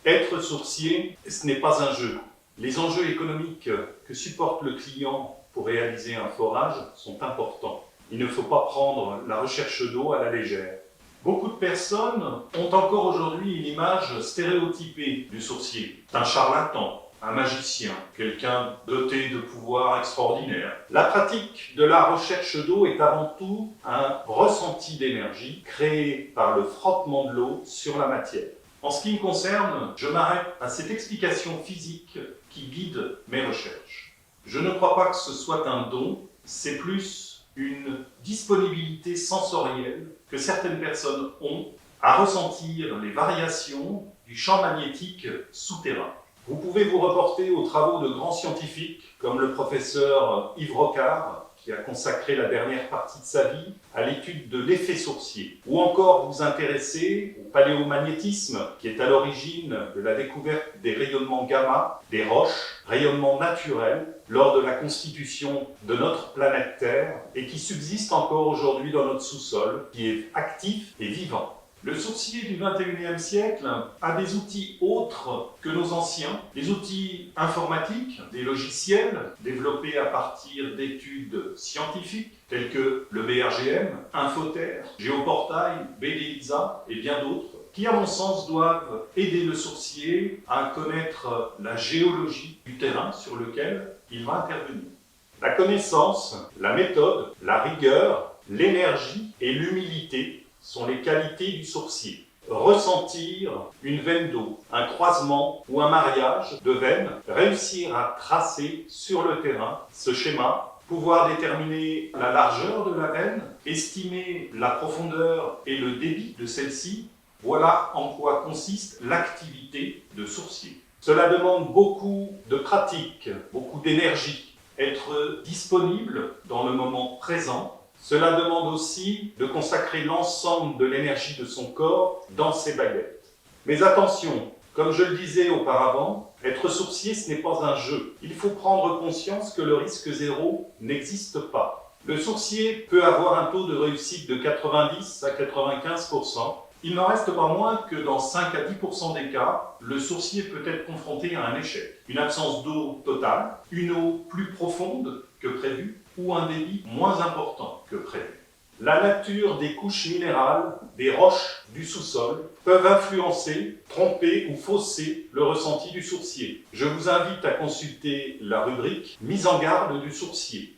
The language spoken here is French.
Être sourcier, ce n'est pas un jeu. Les enjeux économiques que supporte le client pour réaliser un forage sont importants. Il ne faut pas prendre la recherche d'eau à la légère. Beaucoup de personnes ont encore aujourd'hui une image stéréotypée du sourcier. C'est un charlatan, un magicien, quelqu'un doté de pouvoirs extraordinaires. La pratique de la recherche d'eau est avant tout un ressenti d'énergie créé par le frottement de l'eau sur la matière. En ce qui me concerne, je m'arrête à cette explication physique qui guide mes recherches. Je ne crois pas que ce soit un don, c'est plus une disponibilité sensorielle que certaines personnes ont à ressentir les variations du champ magnétique souterrain. Vous pouvez vous reporter aux travaux de grands scientifiques comme le professeur Yves Rocard, qui a consacré la dernière partie de sa vie à l'étude de l'effet sourcier, ou encore vous intéresser au paléomagnétisme, qui est à l'origine de la découverte des rayonnements gamma des roches, rayonnements naturels lors de la constitution de notre planète Terre et qui subsiste encore aujourd'hui dans notre sous-sol, qui est actif et vivant. Le sourcier du XXIe siècle a des outils autres que nos anciens, des outils informatiques, des logiciels développés à partir d'études scientifiques tels que le BRGM, Infoterre, Géoportail, BDISA et bien d'autres, qui à mon sens doivent aider le sourcier à connaître la géologie du terrain sur lequel il va intervenir. La connaissance, la méthode, la rigueur, l'énergie et l'humilité sont les qualités du sourcier. Ressentir une veine d'eau, un croisement ou un mariage de veines, réussir à tracer sur le terrain ce schéma, pouvoir déterminer la largeur de la veine, estimer la profondeur et le débit de celle-ci, voilà en quoi consiste l'activité de sourcier. Cela demande beaucoup de pratique, beaucoup d'énergie, être disponible dans le moment présent. Cela demande aussi de consacrer l'ensemble de l'énergie de son corps dans ses baguettes. Mais attention, comme je le disais auparavant, être sourcier, ce n'est pas un jeu. Il faut prendre conscience que le risque zéro n'existe pas. Le sourcier peut avoir un taux de réussite de 90 à 95%. Il n'en reste pas moins que dans 5 à 10% des cas, le sourcier peut être confronté à un échec. Une absence d'eau totale, une eau plus profonde que prévu, ou un débit moins important que prévu. La nature des couches minérales, des roches du sous-sol, peuvent influencer, tromper ou fausser le ressenti du sourcier. Je vous invite à consulter la rubrique « Mise en garde du sourcier ».